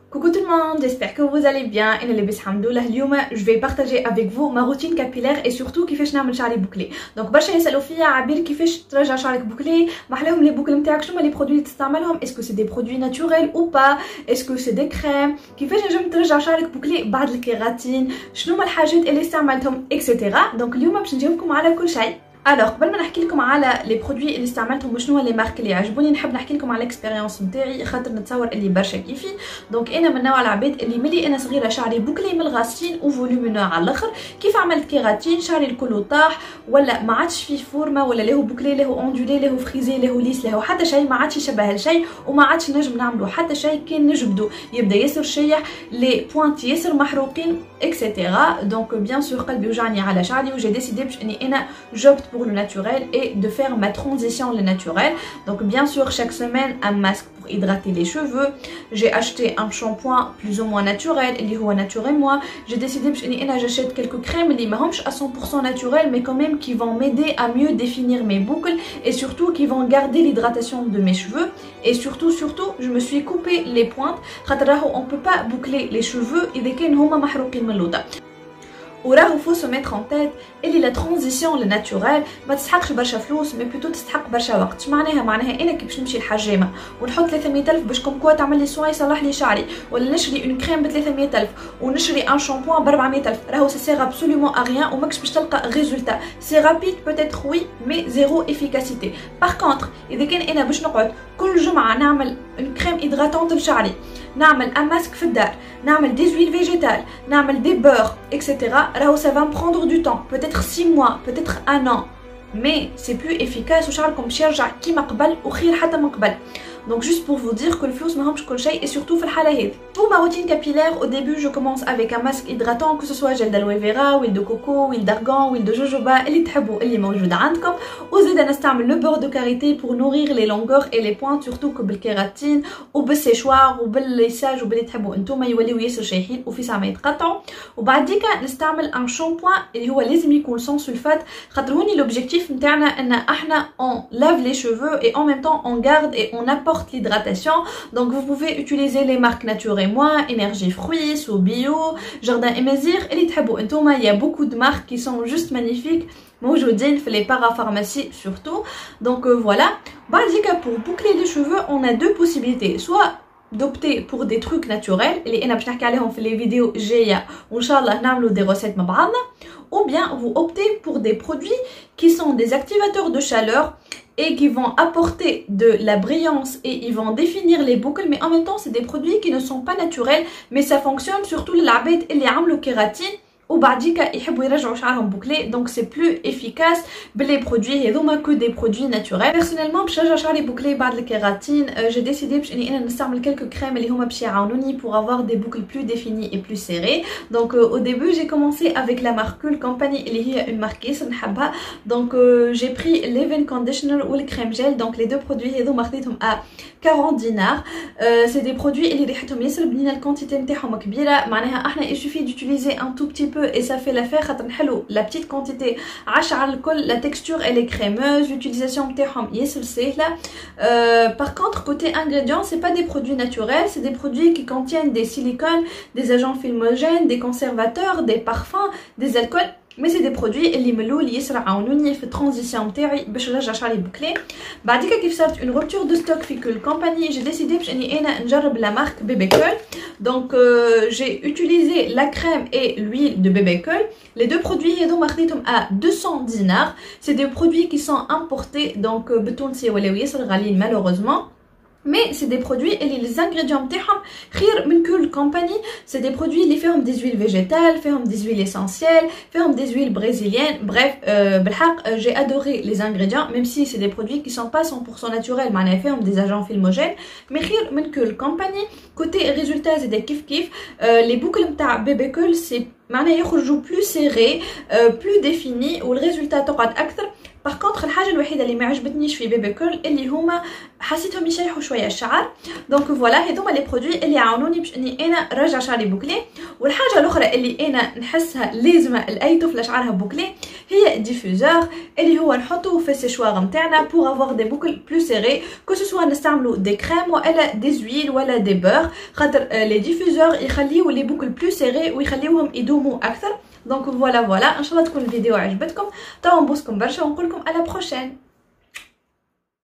Coucou tout le monde, j'espère que vous allez bien. أنا لاباس الحمد لله. اليوم je vais partager avec vous ma routine capillaire et surtout كيفاش نعمل شعري بوكلي. دونك برشا يسالوا فيا عبير كيفاش ترجع شعرك بوكلي، محلاهم لي بوكل نتاعك، شنو لي برودوي اللي تستعملهم، اسكو سي دي برودوي ناتوريل او با، اسكو سي دي كريم، كيفاش نجم ترجع شعرك بوكلي بعد الكيراتين، شنو هما الحاجات اللي استعملتهم اكسيتيرا. دونك اليوم باش نجاوبكم على كل شيء. الوغ قبل ما نحكي لكم على لي برودوي اللي استعملتهم وشنو لي مارك اللي عجبوني، نحب نحكي لكم على الاكسبيريونس نتاعي خاطر نتصور اللي برشا كيفي. دونك انا من نوع العباد اللي ملي انا صغيره شعري بوكلي من الغاسين وفولومينو على الاخر، كيف عملت كيراتين شعري الكل طاح ولا ما عادش فيه فورمه ولا له بوكلي له اندولي له فريزي له ليس له حتى شيء، ما عادش يشبه لشيء وما عادش نجم نعملو حتى شيء. كان نجبدو يبدا ياسر شيح، لي بوينت ياسر محروقين اكسيتيرا. دونك بيان سور قلبي وجعني على شعري وجي ديسيدي باش اني انا جوبت بور لو ناتوريل et de faire ma transition le naturel. Donc bien sûr chaque semaine un masque pour hydrater les cheveux. J'ai acheté un shampoing plus ou moins naturel, اللي هو naturel moi. J'ai décidé باش اني انا j'achète quelques crèmes اللي ماهمش à 100% naturel mais quand même qui vont m'aider à mieux définir mes boucles et surtout qui vont garder l'hydratation de mes cheveux. Et surtout je me suis coupé les pointes خاطر راهو on peut pas boucler les cheveux اذا كان هما محروقين من اللوطه. وراهو faut se mettre en tête اللي لا ترانزيسيون للناتورال ما تستحقش برشا فلوس مي بلوتو تستحق برشا وقت. معناها انا كي باش نمشي للحجامه ونحط 300000 باش كومكوا تعمل لي سوا يصلح لي شعري، ولا نشري اون كريم ب 300000 ونشري ان شامبوان ب 400000، راهو سي سير ابسولومون ا ريان وماكش باش تلقى ريزولتا. سي رابيد بوتيتر وي مي زيرو افيكاسيتي. باغ كونطخ اذا كان انا باش نقعد كل جمعه نعمل اون كريم هيدراتونت لشعري، نعمل ان ماسك في الدار، نعمل دي زويل فيجيتال، نعمل دي بور اكسيتيرا، راهو ça va me prendre du temps, peut-être 6 mois, peut-être 1 an, mais c'est plus efficace وشعركم باش يرجع كيما قبل وخير حتى من قبل. Donc juste pour vous dire que الفلوس ماهمش كل شيء et surtout في الحالة هذه. Pour ma routine capillaire, au début je commence avec un masque hydratant, que ce soit gel d'aloe vera, huile de coco, huile d'argan, huile de jojoba, اللي تحبوا اللي موجود عندكم. وزيد نستعمل le beurre de karité pour nourrir les longueurs et les pointes, surtout que بالكيراتين وبالسيشوار وبالليساج وباللي تحبوا انتوما يوليو ياسر شايحين وفي ساعة ما يتقطعوا. وبعديكا نستعمل ان شامبوان اللي هو لازم يكون سون سولفات خاطر هوني لوبجيكتيف نتاعنا ان احنا on lave les cheveux et en même temps on garde et on apporte l'hydratation. Donc vous pouvez utiliser les marques Nature et Moi, Énergie Fruits, ou Bio, Jardin et Mésir, et les Trabou Entoma. Il y a beaucoup de marques qui sont juste magnifiques. موجودين في les parapharmacies surtout. Donc voilà. Basique pour boucler les cheveux, on a deux possibilités. Soit d'opter pour des trucs naturels اللي انا باش نحكي عليهم في les vidéos جايه وان شاء الله نعملوا des recettes مع بعضنا, ou bien vous optez pour des produits qui sont des activateurs de chaleur et qui vont apporter de la brillance et ils vont définir les boucles, mais en même temps c'est des produits qui ne sont pas naturels mais ça fonctionne surtout للعباد اللي عملوا كيراتين وبعديكا يحبوا يرجعوا شعرهم بوكلي. دونك سي بلو افيكاس باللي برودوي هذوما كو دي برودوي ناتوريل. بيرسونيلمون باش نرجع شعري بوكلي بعد الكيراتين جي ديسيدي باش اني انا نستعمل كلكو كريم اللي هما باش يعاونوني بور افوار دي بوكل بلو ديفيني اي بلو سيري. دونك او ديبي جي كومونسي افيك لا مارك كول كومباني اللي هي اون مارك ياسر نحبها. دونك جي بري ليفين كونديشنر والكريم جيل. دونك لي دو برودوي هذوما خديتهم ا 40 دينار. سي دي برودوي اللي ريحتهم ياسر بنينه، الكونتيتي نتاعهم كبيره، معناها احنا يسوفي دوتيليزي ان تو بتي بو et ça fait l'affaire خاطر نحلو لا بتيت كونتيتي عاش على الكل. لا تكستور elle est crémeuse, l'utilisation نتاعهم ياسر سهله. Par contre côté ingrédients c'est pas des produits naturels, c'est des produits qui contiennent des silicones, des agents filmogènes, des conservateurs, des parfums, des alcools. Mais c'est des produits اللي ملو اللي يسرع عاونوني في الترانزيسيون نتاعي باش نرجع شعري بوكلي. بعديكا كيف صارت اون روبتور دو ستوك في كل كومباني جي ديسيدي باش اني انا نجرب لا مارك بيبي كول. دونك جي utilisé la crème et l'huile de bébé cool. Les deux produits هذوما خديتهم à 200 dinars. C'est des produits qui sont importés donc بتونسي ولاو ياسر غاليين malheureusement. Mais c'est des produits et les ingrédients نتاعهم خير من كل compagnie. C'est des produits اللي فيهم des huiles végétales, فيهم des huiles essentielles, فيهم des huiles brésiliennes. Bref, بالحق j'ai adoré les ingrédients même si c'est des produits qui sont pas 100% naturels, معناها فيهم des agents filmogènes, mais خير من كل compagnie. Côté résultats زيدا كيف les boucles نتاع بيبي كول c'est معناها يخرجوا plus serrés, plus définis والريزولتا تقعد اكثر. باغ كونطخ الحاجه الوحيده اللي ما عجبتنيش في بيبي كيرل اللي هما حسيتهم يشيحوا شويه الشعر. دونك فوالا هذوما لي برودوي اللي عاونوني باش اني انا نرجع شعري بوكلي. والحاجه الاخرى اللي انا نحسها لازمه لاي طفله شعرها بوكلي هي ديفوزور اللي هو نحطوه في السشوار نتاعنا بور افوار دي بوكل بلو سيري، كو سوا نستعملوا دي كريم ولا دي زويل ولا دي بور، خاطر لي ديفوزور يخليو لي بوكل بلو سيري ويخليوهم يدوموا اكثر. دونك فوالا ان شاء الله تكون الفيديو عجبتكم. توا نبوسكم برشا ونقولكم على بروشين.